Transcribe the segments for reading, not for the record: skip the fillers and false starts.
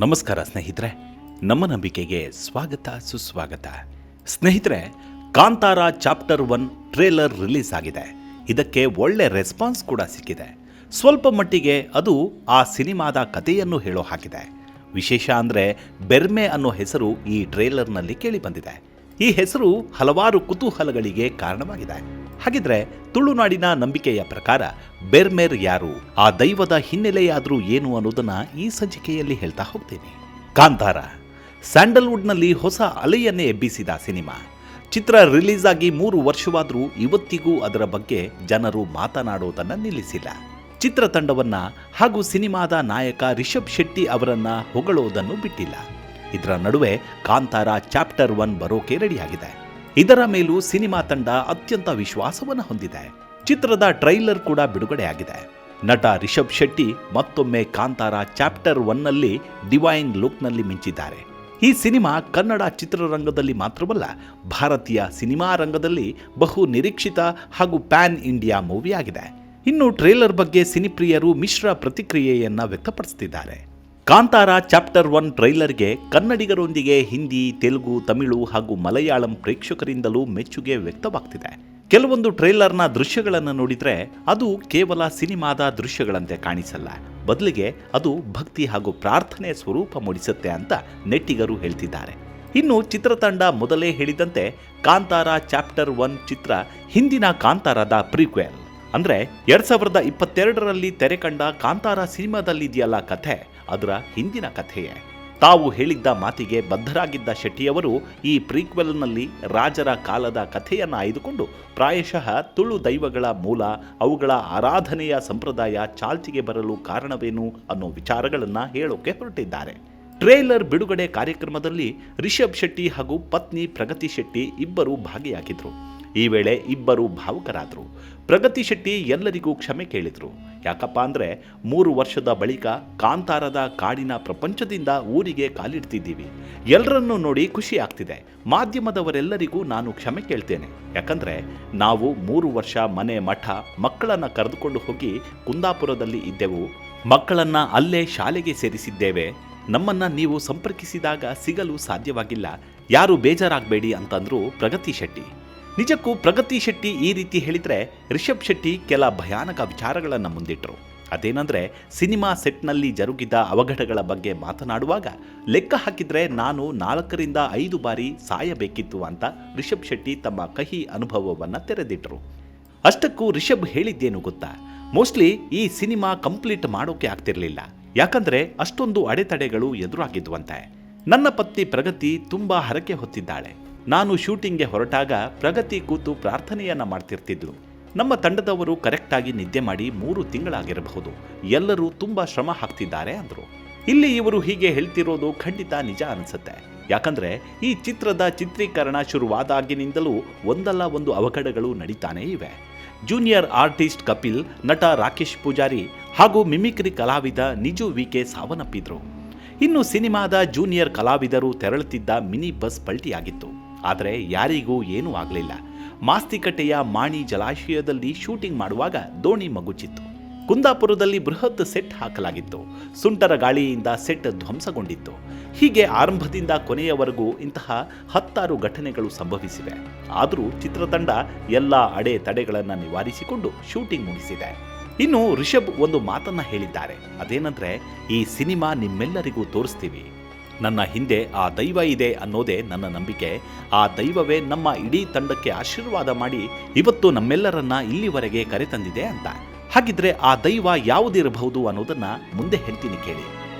ನಮಸ್ಕಾರ ಸ್ನೇಹಿತರೆ, ನಮ್ಮ ನಂಬಿಕೆಗೆ ಸ್ವಾಗತ ಸುಸ್ವಾಗತ. ಸ್ನೇಹಿತರೆ, ಕಾಂತಾರ ಚಾಪ್ಟರ್ 1 ಟ್ರೇಲರ್ ರಿಲೀಸ್ ಆಗಿದೆ. ಇದಕ್ಕೆ ಒಳ್ಳೆ ರೆಸ್ಪಾನ್ಸ್ ಕೂಡ ಸಿಕ್ಕಿದೆ. ಸ್ವಲ್ಪ ಮಟ್ಟಿಗೆ ಅದು ಆ ಸಿನಿಮಾದ ಕಥೆಯನ್ನು ಹೇಳೋ ಹಾಕಿದೆ. ವಿಶೇಷ ಅಂದರೆ ಬೆರ್ಮೆ ಅನ್ನೋ ಹೆಸರು ಈ ಟ್ರೇಲರ್ನಲ್ಲಿ ಕೇಳಿಬಂದಿದೆ. ಈ ಹೆಸರು ಹಲವಾರು ಕುತೂಹಲಗಳಿಗೆ ಕಾರಣವಾಗಿದೆ. ಹಾಗಿದ್ರೆ ತುಳುನಾಡಿನ ನಂಬಿಕೆಯ ಪ್ರಕಾರ ಬೆರ್ಮೆರ್ ಯಾರು, ಆ ದೈವದ ಹಿನ್ನೆಲೆಯಾದರೂ ಏನು ಅನ್ನೋದನ್ನ ಈ ಸಂಚಿಕೆಯಲ್ಲಿ ಹೇಳ್ತಾ ಹೋಗ್ತೀನಿ. ಕಾಂತಾರ ಸ್ಯಾಂಡಲ್ವುಡ್ನಲ್ಲಿ ಹೊಸ ಅಲೆಯನ್ನೇ ಎಬ್ಬಿಸಿದ ಸಿನಿಮಾ. ಚಿತ್ರ ರಿಲೀಸ್ ಆಗಿ 3 ವರ್ಷವಾದರೂ ಇವತ್ತಿಗೂ ಅದರ ಬಗ್ಗೆ ಜನರು ಮಾತನಾಡೋದನ್ನು ನಿಲ್ಲಿಸಿಲ್ಲ. ಚಿತ್ರತಂಡವನ್ನ ಹಾಗೂ ಸಿನಿಮಾದ ನಾಯಕ ರಿಷಬ್ ಶೆಟ್ಟಿ ಅವರನ್ನ ಹೊಗಳೋದನ್ನು ಬಿಟ್ಟಿಲ್ಲ. ಇದರ ನಡುವೆ ಕಾಂತಾರ ಚಾಪ್ಟರ್ 1 ಬರೋಕೆ ರೆಡಿಯಾಗಿದೆ. ಇದರ ಮೇಲೂ ಸಿನಿಮಾ ತಂಡ ಅತ್ಯಂತ ವಿಶ್ವಾಸವನ್ನು ಹೊಂದಿದೆ. ಚಿತ್ರದ ಟ್ರೈಲರ್ ಕೂಡ ಬಿಡುಗಡೆಯಾಗಿದೆ. ನಟ ರಿಷಬ್ ಶೆಟ್ಟಿ ಮತ್ತೊಮ್ಮೆ ಕಾಂತಾರ ಚಾಪ್ಟರ್ 1ನಲ್ಲಿ ಡಿವೈನ್ ಲುಕ್ನಲ್ಲಿ ಮಿಂಚಿದ್ದಾರೆ. ಈ ಸಿನಿಮಾ ಕನ್ನಡ ಚಿತ್ರರಂಗದಲ್ಲಿ ಮಾತ್ರವಲ್ಲ, ಭಾರತೀಯ ಸಿನಿಮಾ ರಂಗದಲ್ಲಿ ಬಹು ನಿರೀಕ್ಷಿತ ಹಾಗೂ ಪ್ಯಾನ್ ಇಂಡಿಯಾ ಮೂವಿ ಆಗಿದೆ. ಇನ್ನು ಟ್ರೇಲರ್ ಬಗ್ಗೆ ಸಿನಿಪ್ರಿಯರು ಮಿಶ್ರ ಪ್ರತಿಕ್ರಿಯೆಯನ್ನ ವ್ಯಕ್ತಪಡಿಸುತ್ತಿದ್ದಾರೆ. ಕಾಂತಾರ ಚಾಪ್ಟರ್ 1 ಟ್ರೈಲರ್ಗೆ ಕನ್ನಡಿಗರೊಂದಿಗೆ ಹಿಂದಿ, ತೆಲುಗು, ತಮಿಳು ಹಾಗೂ ಮಲಯಾಳಂ ಪ್ರೇಕ್ಷಕರಿಂದಲೂ ಮೆಚ್ಚುಗೆ ವ್ಯಕ್ತವಾಗ್ತಿದೆ. ಕೆಲವೊಂದು ಟ್ರೇಲರ್ನ ದೃಶ್ಯಗಳನ್ನು ನೋಡಿದರೆ ಅದು ಕೇವಲ ಸಿನಿಮಾದ ದೃಶ್ಯಗಳಂತೆ ಕಾಣಿಸಲ್ಲ, ಬದಲಿಗೆ ಅದು ಭಕ್ತಿ ಹಾಗೂ ಪ್ರಾರ್ಥನೆ ಸ್ವರೂಪ ಮೂಡಿಸುತ್ತೆ ಅಂತ ನೆಟ್ಟಿಗರು ಹೇಳ್ತಿದ್ದಾರೆ. ಇನ್ನು ಚಿತ್ರತಂಡ ಮೊದಲೇ ಹೇಳಿದಂತೆ ಕಾಂತಾರ ಚಾಪ್ಟರ್ 1 ಚಿತ್ರ ಹಿಂದಿನ ಕಾಂತಾರದ ಪ್ರೀಕ್ವೆಲ್. ಅಂದರೆ 2022ರಲ್ಲಿ ತೆರೆ ಕಂಡ ಕಾಂತಾರ ಸಿನಿಮಾದಲ್ಲಿದೆಯಲ್ಲ ಕಥೆ, ಅದರ ಹಿಂದಿನ ಕಥೆಯೇ. ತಾವು ಹೇಳಿದ್ದ ಮಾತಿಗೆ ಬದ್ಧರಾಗಿದ್ದ ಶೆಟ್ಟಿಯವರು ಈ ಪ್ರೀಕ್ವೆಲ್ನಲ್ಲಿ ರಾಜರ ಕಾಲದ ಕಥೆಯನ್ನು ಆಯ್ದುಕೊಂಡು ಪ್ರಾಯಶಃ ತುಳು ದೈವಗಳ ಮೂಲ, ಅವುಗಳ ಆರಾಧನೆಯ ಸಂಪ್ರದಾಯ ಚಾಲ್ತಿಗೆ ಬರಲು ಕಾರಣವೇನು ಅನ್ನೋ ವಿಚಾರಗಳನ್ನು ಹೇಳೋಕೆ ಹೊರಟಿದ್ದಾರೆ. ಟ್ರೇಲರ್ ಬಿಡುಗಡೆ ಕಾರ್ಯಕ್ರಮದಲ್ಲಿ ರಿಷಬ್ ಶೆಟ್ಟಿ ಹಾಗೂ ಪತ್ನಿ ಪ್ರಗತಿ ಶೆಟ್ಟಿ ಇಬ್ಬರು ಭಾಗಿಯಾಗಿದ್ರು. ಈ ವೇಳೆ ಇಬ್ಬರು ಭಾವುಕರಾದರು. ಪ್ರಗತಿ ಶೆಟ್ಟಿ ಎಲ್ಲರಿಗೂ ಕ್ಷಮೆ ಕೇಳಿದ್ರು. ಯಾಕಪ್ಪ ಅಂದರೆ 3 ವರ್ಷದ ಬಳಿಕ ಕಾಂತಾರದ ಕಾಡಿನ ಪ್ರಪಂಚದಿಂದ ಊರಿಗೆ ಕಾಲಿಡ್ತಿದ್ದೀವಿ. ಎಲ್ಲರನ್ನೂ ನೋಡಿ ಖುಷಿ ಆಗ್ತಿದೆ. ಮಾಧ್ಯಮದವರೆಲ್ಲರಿಗೂ ನಾನು ಕ್ಷಮೆ ಕೇಳ್ತೇನೆ. ಯಾಕಂದರೆ ನಾವು 3 ವರ್ಷ ಮನೆ, ಮಠ, ಮಕ್ಕಳನ್ನು ಕರೆದುಕೊಂಡು ಹೋಗಿ ಕುಂದಾಪುರದಲ್ಲಿ ಇದ್ದೆವು. ಮಕ್ಕಳನ್ನು ಅಲ್ಲೇ ಶಾಲೆಗೆ ಸೇರಿಸಿದ್ದೇವೆ. ನಮ್ಮನ್ನು ನೀವು ಸಂಪರ್ಕಿಸಿದಾಗ ಸಿಗಲು ಸಾಧ್ಯವಾಗಿಲ್ಲ. ಯಾರು ಬೇಜಾರಾಗಬೇಡಿ ಅಂತಂದ್ರು ಪ್ರಗತಿ ಶೆಟ್ಟಿ. ನಿಜಕ್ಕೂ ಪ್ರಗತಿ ಶೆಟ್ಟಿ ಈ ರೀತಿ ಹೇಳಿದರೆ ರಿಷಬ್ ಶೆಟ್ಟಿ ಕೆಲ ಭಯಾನಕ ವಿಚಾರಗಳನ್ನು ಮುಂದಿಟ್ಟರು. ಅದೇನೆಂದರೆ, ಸಿನಿಮಾ ಸೆಟ್ನಲ್ಲಿ ಜರುಗಿದ ಅವಘಡಗಳ ಬಗ್ಗೆ ಮಾತನಾಡುವಾಗ ಲೆಕ್ಕ ಹಾಕಿದರೆ ನಾನು 4ರಿಂದ 5 ಬಾರಿ ಸಾಯಬೇಕಿತ್ತು ಅಂತ ರಿಷಬ್ ಶೆಟ್ಟಿ ತಮ್ಮ ಕಹಿ ಅನುಭವವನ್ನು ತೆರೆದಿಟ್ಟರು. ಅಷ್ಟಕ್ಕೂ ರಿಷಬ್ ಹೇಳಿದ್ದೇನು ಗೊತ್ತಾ? ಮೋಸ್ಟ್ಲಿ ಈ ಸಿನಿಮಾ ಕಂಪ್ಲೀಟ್ ಮಾಡೋಕೆ ಆಗ್ತಿರಲಿಲ್ಲ. ಯಾಕಂದರೆ ಅಷ್ಟೊಂದು ಅಡೆತಡೆಗಳು ಎದುರಾಗಿದ್ವಂತೆ. ನನ್ನ ಪತ್ನಿ ಪ್ರಗತಿ ತುಂಬ ಹರಕೆ ಹೊತ್ತಿದ್ದಾಳೆ. ನಾನು ಶೂಟಿಂಗ್ಗೆ ಹೊರಟಾಗ ಪ್ರಗತಿ ಕೂತು ಪ್ರಾರ್ಥನೆಯನ್ನ ಮಾಡ್ತಿರ್ತಿದ್ಲು. ನಮ್ಮ ತಂಡದವರು ಕರೆಕ್ಟಾಗಿ ನಿದ್ದೆ ಮಾಡಿ 3 ತಿಂಗಳಾಗಿರಬಹುದು. ಎಲ್ಲರೂ ತುಂಬ ಶ್ರಮ ಹಾಕ್ತಿದ್ದಾರೆ ಅಂದರು. ಇಲ್ಲಿ ಇವರು ಹೀಗೆ ಹೇಳ್ತಿರೋದು ಖಂಡಿತ ನಿಜ ಅನಿಸುತ್ತೆ. ಯಾಕಂದರೆ ಈ ಚಿತ್ರದ ಚಿತ್ರೀಕರಣ ಶುರುವಾದಾಗಿನಿಂದಲೂ ಒಂದಲ್ಲ ಒಂದು ಅವಘಡಗಳು ನಡೀತಾನೇ ಇವೆ. ಜೂನಿಯರ್ ಆರ್ಟಿಸ್ಟ್ ಕಪಿಲ್, ನಟ ರಾಕೇಶ್ ಪೂಜಾರಿ ಹಾಗೂ ಮಿಮಿಕ್ರಿ ಕಲಾವಿದ ನಿಜು ವಿಕೆ ಸಾವನ್ನಪ್ಪಿದ್ರು. ಇನ್ನು ಸಿನಿಮಾದ ಜೂನಿಯರ್ ಕಲಾವಿದರು ತೆರಳುತ್ತಿದ್ದ ಮಿನಿ ಬಸ್ ಪಲ್ಟಿಯಾಗಿತ್ತು. ಆದರೆ ಯಾರಿಗೂ ಏನೂ ಆಗಲಿಲ್ಲ. ಮಾಸ್ತಿಕಟ್ಟೆಯ ಮಾಣಿ ಜಲಾಶಯದಲ್ಲಿ ಶೂಟಿಂಗ್ ಮಾಡುವಾಗ ದೋಣಿ ಮಗುಚಿತ್ತು. ಕುಂದಾಪುರದಲ್ಲಿ ಬೃಹತ್ ಸೆಟ್ ಹಾಕಲಾಗಿತ್ತು. ಸುಂಟರ ಗಾಳಿಯಿಂದ ಸೆಟ್ ಧ್ವಂಸಗೊಂಡಿತ್ತು. ಹೀಗೆ ಆರಂಭದಿಂದ ಕೊನೆಯವರೆಗೂ ಇಂತಹ 10 ಘಟನೆಗಳು ಸಂಭವಿಸಿವೆ. ಆದರೂ ಚಿತ್ರತಂಡ ಎಲ್ಲ ಅಡೆತಡೆಗಳನ್ನು ನಿವಾರಿಸಿಕೊಂಡು ಶೂಟಿಂಗ್ ಮುಗಿಸಿದೆ. ಇನ್ನು ರಿಷಬ್ ಒಂದು ಮಾತನ್ನ ಹೇಳಿದ್ದಾರೆ. ಅದೇನೆಂದರೆ, ಈ ಸಿನಿಮಾ ನಿಮ್ಮೆಲ್ಲರಿಗೂ ತೋರಿಸ್ತೀವಿ. ನನ್ನ ಹಿಂದೆ ಆ ದೈವ ಇದೆ ಅನ್ನೋದೇ ನನ್ನ ನಂಬಿಕೆ. ಆ ದೈವವೇ ನಮ್ಮ ಇಡೀ ತಂಡಕ್ಕೆ ಆಶೀರ್ವಾದ ಮಾಡಿ ಇವತ್ತು ನಮ್ಮೆಲ್ಲರನ್ನ ಇಲ್ಲಿವರೆಗೆ ಕರೆತಂದಿದೆ ಅಂತ. ಹಾಗಿದ್ರೆ ಆ ದೈವ ಯಾವುದಿರಬಹುದು ಅನ್ನೋದನ್ನ ಮುಂದೆ ಹೇಳ್ತೀನಿ ಕೇಳಿ.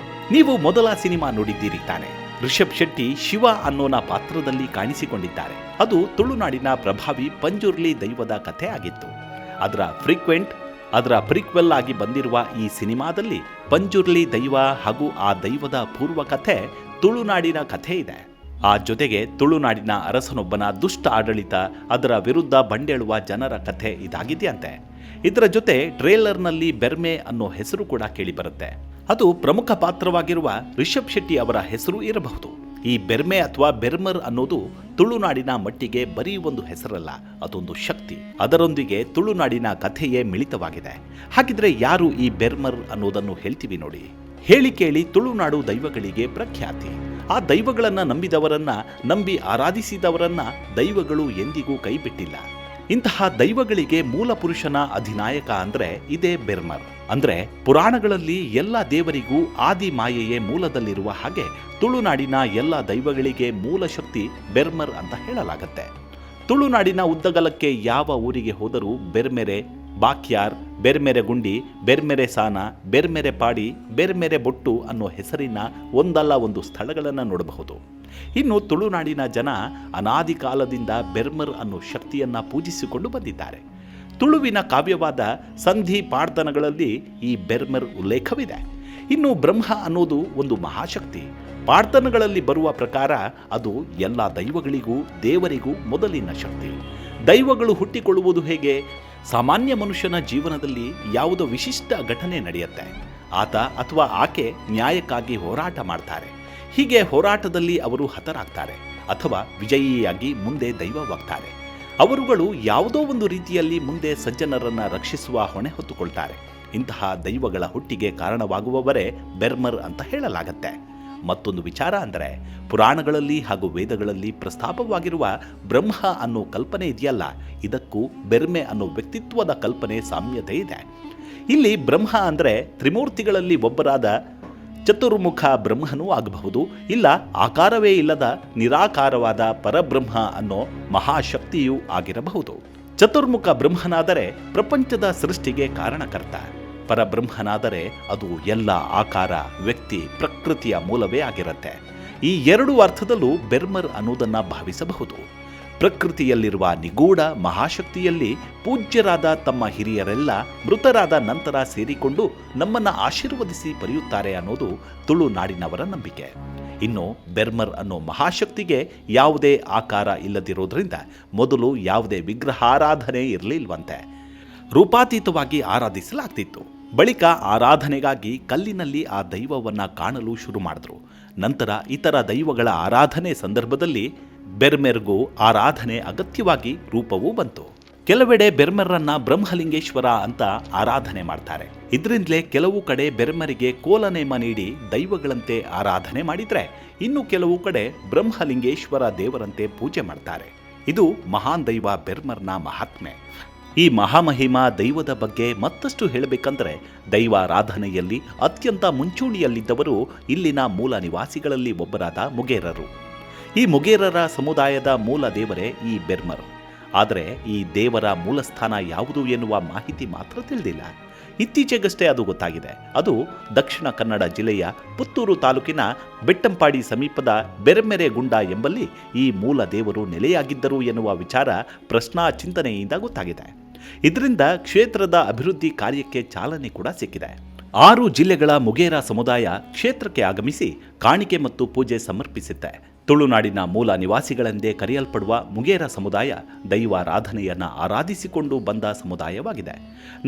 ನೀವು ಮೊದಲ ಸಿನಿಮಾ ನೋಡಿದ್ದೀರಿ ತಾನೆ? ರಿಷಬ್ ಶೆಟ್ಟಿ ಶಿವ ಅನ್ನೋನ ಪಾತ್ರದಲ್ಲಿ ಕಾಣಿಸಿಕೊಂಡಿದ್ದಾರೆ. ಅದು ತುಳುನಾಡಿನ ಪ್ರಭಾವಿ ಪಂಜುರ್ಲಿ ದೈವದ ಕಥೆ ಆಗಿತ್ತು. ಅದರ ಪ್ರೀಕ್ವೆಲ್ ಆಗಿ ಬಂದಿರುವ ಈ ಸಿನಿಮಾದಲ್ಲಿ ಪಂಜುರ್ಲಿ ದೈವ ಹಾಗೂ ಆ ದೈವದ ಪೂರ್ವ ಕಥೆ ತುಳುನಾಡಿನ ಕಥೆ ಇದೆ. ಆ ಜೊತೆಗೆ ತುಳುನಾಡಿನ ಅರಸನೊಬ್ಬನ ದುಷ್ಟ ಆಡಳಿತ, ಅದರ ವಿರುದ್ಧ ಬಂಡೇಳುವ ಜನರ ಕಥೆ ಇದಾಗಿದೆಯಂತೆ. ಇದರ ಜೊತೆ ಟ್ರೇಲರ್ನಲ್ಲಿ ಬೆರ್ಮೆ ಅನ್ನೋ ಹೆಸರು ಕೂಡ ಕೇಳಿಬರುತ್ತೆ. ಅದು ಪ್ರಮುಖ ಪಾತ್ರವಾಗಿರುವ ರಿಷಬ್ ಶೆಟ್ಟಿ ಅವರ ಹೆಸರು ಇರಬಹುದು. ಈ ಬೆರ್ಮೆ ಅಥವಾ ಬೆರ್ಮರ್ ಅನ್ನೋದು ತುಳುನಾಡಿನ ಮಟ್ಟಿಗೆ ಬರೀ ಒಂದು ಹೆಸರಲ್ಲ, ಅದೊಂದು ಶಕ್ತಿ. ಅದರೊಂದಿಗೆ ತುಳುನಾಡಿನ ಕಥೆಯೇ ಮಿಳಿತವಾಗಿದೆ. ಹಾಗಿದ್ರೆ ಯಾರು ಈ ಬೆರ್ಮರ್ ಅನ್ನೋದನ್ನು ಹೇಳ್ತೀವಿ ನೋಡಿ. ಹೇಳಿ ಕೇಳಿ ತುಳುನಾಡು ದೈವಗಳಿಗೆ ಪ್ರಖ್ಯಾತಿ. ಆ ದೈವಗಳನ್ನ ನಂಬಿದವರನ್ನ, ನಂಬಿ ಆರಾಧಿಸಿದವರನ್ನ ದೈವಗಳು ಎಂದಿಗೂ ಕೈಬಿಟ್ಟಿಲ್ಲ. ಇಂತಹ ದೈವಗಳಿಗೆ ಮೂಲ ಪುರುಷನ ಅಧಿನಾಯಕ ಅಂದ್ರೆ ಇದೇ ಬೆರ್ಮರ್. ಅಂದ್ರೆ ಪುರಾಣಗಳಲ್ಲಿ ಎಲ್ಲ ದೇವರಿಗೂ ಆದಿ ಮಾಯೆಯೇ ಮೂಲದಲ್ಲಿರುವ ಹಾಗೆ ತುಳುನಾಡಿನ ಎಲ್ಲ ದೈವಗಳಿಗೆ ಮೂಲ ಶಕ್ತಿ ಬೆರ್ಮರ್ ಅಂತ ಹೇಳಲಾಗತ್ತೆ. ತುಳುನಾಡಿನ ಉದ್ದಗಲಕ್ಕೆ ಯಾವ ಊರಿಗೆ ಹೋದರೂ ಬೆರ್ಮೆರೆ, ಬಾಕ್ಯಾರ್, ಬೆರ್ಮೆರೆ ಗುಂಡಿ, ಬೆರ್ಮೆರೆ ಸಾನ, ಬೆರ್ಮೆರೆ ಪಾಡಿ, ಬೆರ್ಮೆರೆ ಬೊಟ್ಟು ಅನ್ನೋ ಹೆಸರಿನ ಒಂದಲ್ಲ ಒಂದು ಸ್ಥಳಗಳನ್ನು ನೋಡಬಹುದು. ಇನ್ನು ತುಳುನಾಡಿನ ಜನ ಅನಾದಿ ಕಾಲದಿಂದ ಬೆರ್ಮರ್ ಅನ್ನೋ ಶಕ್ತಿಯನ್ನ ಪೂಜಿಸಿಕೊಂಡು ಬಂದಿದ್ದಾರೆ. ತುಳುವಿನ ಕಾವ್ಯವಾದ ಸಂಧಿ ಪಾಡ್ದನಗಳಲ್ಲಿ ಈ ಬೆರ್ಮರ್ ಉಲ್ಲೇಖವಿದೆ. ಇನ್ನು ಬ್ರಹ್ಮ ಅನ್ನೋದು ಒಂದು ಮಹಾಶಕ್ತಿ. ಪಾಡ್ದನಗಳಲ್ಲಿ ಬರುವ ಪ್ರಕಾರ ಅದು ಎಲ್ಲ ದೈವಗಳಿಗೂ ದೇವರಿಗೂ ಮೊದಲಿನ ಶಕ್ತಿ. ದೈವಗಳು ಹುಟ್ಟಿಕೊಳ್ಳುವುದು ಹೇಗೆ? ಸಾಮಾನ್ಯ ಮನುಷ್ಯನ ಜೀವನದಲ್ಲಿ ಯಾವುದೋ ವಿಶಿಷ್ಟ ಘಟನೆ ನಡೆಯುತ್ತೆ. ಆತ ಅಥವಾ ಆಕೆ ನ್ಯಾಯಕ್ಕಾಗಿ ಹೋರಾಟ ಮಾಡ್ತಾರೆ. ಹೀಗೆ ಹೋರಾಟದಲ್ಲಿ ಅವರು ಹತರಾಗ್ತಾರೆ ಅಥವಾ ವಿಜಯಿಯಾಗಿ ಮುಂದೆ ದೈವವಾಗ್ತಾರೆ. ಅವರುಗಳು ಯಾವುದೋ ಒಂದು ರೀತಿಯಲ್ಲಿ ಮುಂದೆ ಸಜ್ಜನರನ್ನ ರಕ್ಷಿಸುವ ಹೊಣೆ ಹೊತ್ತುಕೊಳ್ತಾರೆ. ಇಂತಹ ದೈವಗಳ ಹುಟ್ಟಿಗೆ ಕಾರಣವಾಗುವವರೇ ಬೆರ್ಮರ್ ಅಂತ ಹೇಳಲಾಗತ್ತೆ. ಮತ್ತೊಂದು ವಿಚಾರ ಅಂದರೆ ಪುರಾಣಗಳಲ್ಲಿ ಹಾಗೂ ವೇದಗಳಲ್ಲಿ ಪ್ರಸ್ತಾಪವಾಗಿರುವ ಬ್ರಹ್ಮ ಅನ್ನೋ ಕಲ್ಪನೆ ಇದೆಯಲ್ಲ, ಇದಕ್ಕೂ ಬೆರ್ಮೆ ಅನ್ನೋ ವ್ಯಕ್ತಿತ್ವದ ಕಲ್ಪನೆ ಸಾಮ್ಯತೆ ಇದೆ. ಇಲ್ಲಿ ಬ್ರಹ್ಮ ಅಂದರೆ ತ್ರಿಮೂರ್ತಿಗಳಲ್ಲಿ ಒಬ್ಬರಾದ ಚತುರ್ಮುಖ ಬ್ರಹ್ಮನೂ ಆಗಬಹುದು, ಇಲ್ಲ ಆಕಾರವೇ ಇಲ್ಲದ ನಿರಾಕಾರವಾದ ಪರಬ್ರಹ್ಮ ಅನ್ನೋ ಮಹಾಶಕ್ತಿಯೂ ಆಗಿರಬಹುದು. ಚತುರ್ಮುಖ ಬ್ರಹ್ಮನಾದರೆ ಪ್ರಪಂಚದ ಸೃಷ್ಟಿಗೆ ಕಾರಣಕರ್ತ. ಪರಬ್ರಹ್ಮನಾದರೆ ಅದು ಎಲ್ಲ ಆಕಾರ, ವ್ಯಕ್ತಿ, ಪ್ರಕೃತಿಯ ಮೂಲವೇ ಆಗಿರುತ್ತೆ. ಈ ಎರಡೂ ಅರ್ಥದಲ್ಲೂ ಬೆರ್ಮರ್ ಅನ್ನೋದನ್ನ ಭಾವಿಸಬಹುದು. ಪ್ರಕೃತಿಯಲ್ಲಿರುವ ನಿಗೂಢ ಮಹಾಶಕ್ತಿಯಲ್ಲಿ ಪೂಜ್ಯರಾದ ತಮ್ಮ ಹಿರಿಯರೆಲ್ಲ ಮೃತರಾದ ನಂತರ ಸೇರಿಕೊಂಡು ನಮ್ಮನ್ನ ಆಶೀರ್ವದಿಸಿ ಪಡೆಯುತ್ತಾರೆ ಅನ್ನೋದು ತುಳುನಾಡಿನವರ ನಂಬಿಕೆ. ಇನ್ನು ಬೆರ್ಮರ್ ಅನ್ನೋ ಮಹಾಶಕ್ತಿಗೆ ಯಾವುದೇ ಆಕಾರ ಇಲ್ಲದಿರೋದ್ರಿಂದ ಮೊದಲು ಯಾವುದೇ ವಿಗ್ರಹಾರಾಧನೆ ಇರಲಿಲ್ವಂತೆ. ರೂಪಾತೀತವಾಗಿ ಆರಾಧಿಸಲಾಗ್ತಿತ್ತು. ಬಳಿಕ ಆರಾಧನೆಗಾಗಿ ಕಲ್ಲಿನಲ್ಲಿ ಆ ದೈವವನ್ನ ಕಾಣಲು ಶುರು ಮಾಡಿದ್ರು. ನಂತರ ಇತರ ದೈವಗಳ ಆರಾಧನೆ ಸಂದರ್ಭದಲ್ಲಿ ಬೆರ್ಮೆರ್ಗೂ ಆರಾಧನೆ ಅಗತ್ಯವಾಗಿ ರೂಪವೂ ಬಂತು. ಕೆಲವೆಡೆ ಬೆರ್ಮರ್ರನ್ನ ಬ್ರಹ್ಮಲಿಂಗೇಶ್ವರ ಅಂತ ಆರಾಧನೆ ಮಾಡ್ತಾರೆ. ಇದರಿಂದಲೇ ಕೆಲವು ಕಡೆ ಬೆರ್ಮರಿಗೆ ಕೋಲನೇಮ ನೀಡಿ ದೈವಗಳಂತೆ ಆರಾಧನೆ ಮಾಡಿದ್ರೆ, ಇನ್ನು ಕೆಲವು ಕಡೆ ಬ್ರಹ್ಮಲಿಂಗೇಶ್ವರ ದೇವರಂತೆ ಪೂಜೆ ಮಾಡ್ತಾರೆ. ಇದು ಮಹಾನ್ ದೈವ ಬೆರ್ಮರ್ನ ಮಹಾತ್ಮೆ. ಈ ಮಹಾಮಹಿಮಾ ದೈವದ ಬಗ್ಗೆ ಮತ್ತಷ್ಟು ಹೇಳಬೇಕಂದ್ರೆ ದೈವಾರಾಧನೆಯಲ್ಲಿ ಅತ್ಯಂತ ಮುಂಚೂಣಿಯಲ್ಲಿದ್ದವರು ಇಲ್ಲಿನ ಮೂಲ ನಿವಾಸಿಗಳಲ್ಲಿ ಒಬ್ಬರಾದ ಮುಗೇರರು. ಈ ಮುಗೇರರ ಸಮುದಾಯದ ಮೂಲ ದೇವರೇ ಈ ಬೆರ್ಮರ್. ಆದರೆ ಈ ದೇವರ ಮೂಲಸ್ಥಾನ ಯಾವುದು ಎನ್ನುವ ಮಾಹಿತಿ ಮಾತ್ರ ತಿಳಿದಿಲ್ಲ. ಇತ್ತೀಚೆಗಷ್ಟೇ ಅದು ಗೊತ್ತಾಗಿದೆ. ಅದು ದಕ್ಷಿಣ ಕನ್ನಡ ಜಿಲ್ಲೆಯ ಪುತ್ತೂರು ತಾಲೂಕಿನ ಬೆಟ್ಟಂಪಾಡಿ ಸಮೀಪದ ಬೆರ್ಮೆರೆ ಗುಂಡ ಎಂಬಲ್ಲಿ ಈ ಮೂಲ ದೇವರು ನೆಲೆಯಾಗಿದ್ದರು ಎನ್ನುವ ವಿಚಾರ ಪ್ರಶ್ನಾ ಚಿಂತನೆಯಿಂದ ಗೊತ್ತಾಗಿದೆ. ಇದರಿಂದ ಕ್ಷೇತ್ರದ ಅಭಿವೃದ್ಧಿ ಕಾರ್ಯಕ್ಕೆ ಚಾಲನೆ ಕೂಡ ಸಿಕ್ಕಿದೆ. 6 ಜಿಲ್ಲೆಗಳ ಮುಗೇರ ಸಮುದಾಯ ಕ್ಷೇತ್ರಕ್ಕೆ ಆಗಮಿಸಿ ಕಾಣಿಕೆ ಮತ್ತು ಪೂಜೆ ಸಮರ್ಪಿಸುತ್ತೆ. ತುಳುನಾಡಿನ ಮೂಲ ನಿವಾಸಿಗಳೆಂದೇ ಕರೆಯಲ್ಪಡುವ ಮುಗೇರ ಸಮುದಾಯ ದೈವಾರಾಧನೆಯನ್ನು ಆರಾಧಿಸಿಕೊಂಡು ಬಂದ ಸಮುದಾಯವಾಗಿದೆ.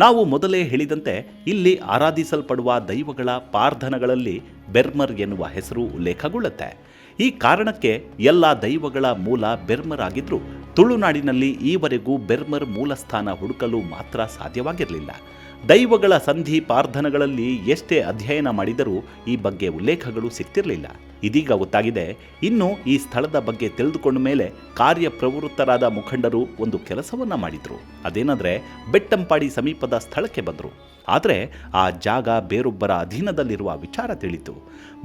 ನಾವು ಮೊದಲೇ ಹೇಳಿದಂತೆ ಇಲ್ಲಿ ಆರಾಧಿಸಲ್ಪಡುವ ದೈವಗಳ ಪಾರ್ಧನಗಳಲ್ಲಿ ಬೆರ್ಮರ್ ಎನ್ನುವ ಹೆಸರು ಉಲ್ಲೇಖಗೊಳ್ಳುತ್ತೆ. ಈ ಕಾರಣಕ್ಕೆ ಎಲ್ಲ ದೈವಗಳ ಮೂಲ ಬೆರ್ಮರ್ ಆಗಿದ್ರೂ ತುಳುನಾಡಿನಲ್ಲಿ ಈವರೆಗೂ ಬೆರ್ಮರ್ ಮೂಲಸ್ಥಾನ ಹುಡುಕಲು ಮಾತ್ರ ಸಾಧ್ಯವಾಗಿರಲಿಲ್ಲ. ದೈವಗಳ ಸಂಧಿ ಪಾರ್ಧನಗಳಲ್ಲಿ ಎಷ್ಟೇ ಅಧ್ಯಯನ ಮಾಡಿದರೂ ಈ ಬಗ್ಗೆ ಉಲ್ಲೇಖಗಳು ಸಿಗ್ತಿರಲಿಲ್ಲ. ಇದೀಗ ಗೊತ್ತಾಗಿದೆ. ಇನ್ನು ಈ ಸ್ಥಳದ ಬಗ್ಗೆ ತಿಳಿದುಕೊಂಡ ಮೇಲೆ ಕಾರ್ಯಪ್ರವೃತ್ತರಾದ ಮುಖಂಡರು ಒಂದು ಕೆಲಸವನ್ನ ಮಾಡಿದ್ರು. ಅದೇನಂದ್ರೆ ಬೆಟ್ಟಂಪಾಡಿ ಸಮೀಪದ ಸ್ಥಳಕ್ಕೆ ಬಂದರು. ಆದರೆ ಆ ಜಾಗ ಬೇರೊಬ್ಬರ ಅಧೀನದಲ್ಲಿರುವ ವಿಚಾರ ತಿಳಿತು.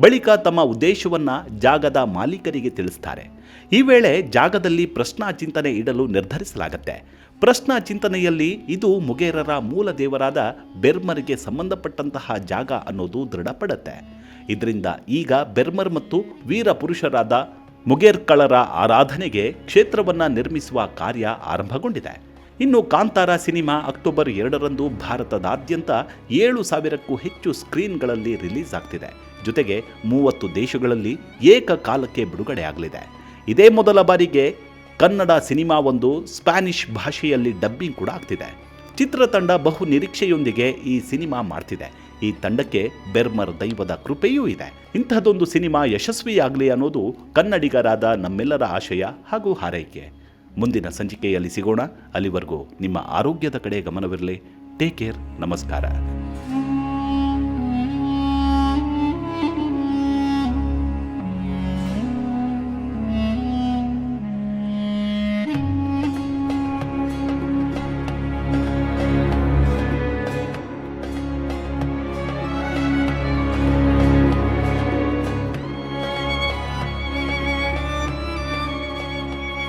ಬಳಿಕ ತಮ್ಮ ಉದ್ದೇಶವನ್ನ ಜಾಗದ ಮಾಲೀಕರಿಗೆ ತಿಳಿಸ್ತಾರೆ. ಈ ವೇಳೆ ಜಾಗದಲ್ಲಿ ಪ್ರಶ್ನಾ ಚಿಂತನೆ ಇಡಲು ನಿರ್ಧರಿಸಲಾಗುತ್ತೆ. ಪ್ರಶ್ನಾ ಚಿಂತನೆಯಲ್ಲಿ ಇದು ಮುಗೇರರ ಮೂಲ ದೇವರಾದ ಬೆರ್ಮರ್ಗೆ ಸಂಬಂಧಪಟ್ಟಂತಹ ಜಾಗ ಅನ್ನೋದು ದೃಢಪಡುತ್ತೆ. ಇದರಿಂದ ಈಗ ಬೆರ್ಮರ್ ಮತ್ತು ವೀರ ಪುರುಷರಾದ ಮುಗೇರ್ಕಳರ ಆರಾಧನೆಗೆ ಕ್ಷೇತ್ರವನ್ನು ನಿರ್ಮಿಸುವ ಕಾರ್ಯ ಆರಂಭಗೊಂಡಿದೆ. ಇನ್ನು ಕಾಂತಾರ ಸಿನಿಮಾ ಅಕ್ಟೋಬರ್ 2ರಂದು ಭಾರತದಾದ್ಯಂತ 7,000ಕ್ಕೂ ಹೆಚ್ಚು ಸ್ಕ್ರೀನ್ಗಳಲ್ಲಿ ರಿಲೀಸ್ ಆಗ್ತಿದೆ. ಜೊತೆಗೆ 30 ದೇಶಗಳಲ್ಲಿ ಏಕಕಾಲಕ್ಕೆ ಬಿಡುಗಡೆಯಾಗಲಿದೆ. ಇದೇ ಮೊದಲ ಬಾರಿಗೆ ಕನ್ನಡ ಸಿನಿಮಾವೊಂದು ಸ್ಪ್ಯಾನಿಷ್ ಭಾಷೆಯಲ್ಲಿ ಡಬ್ಬಿಂಗ್ ಕೂಡ ಆಗ್ತಿದೆ. ಚಿತ್ರತಂಡ ಬಹು ನಿರೀಕ್ಷೆಯೊಂದಿಗೆ ಈ ಸಿನಿಮಾ ಮಾಡ್ತಿದೆ. ಈ ತಂಡಕ್ಕೆ ಬೆರ್ಮರ್ ದೈವದ ಕೃಪೆಯೂ ಇದೆ. ಇಂತಹದೊಂದು ಸಿನಿಮಾ ಯಶಸ್ವಿಯಾಗಲಿ ಅನ್ನೋದು ಕನ್ನಡಿಗರಾದ ನಮ್ಮೆಲ್ಲರ ಆಶಯ ಹಾಗೂ ಹಾರೈಕೆ. ಮುಂದಿನ ಸಂಚಿಕೆಯಲ್ಲಿ ಸಿಗೋಣ. ಅಲ್ಲಿವರೆಗೂ ನಿಮ್ಮ ಆರೋಗ್ಯದ ಕಡೆ ಗಮನವಿರಲಿ. Take care. ನಮಸ್ಕಾರ.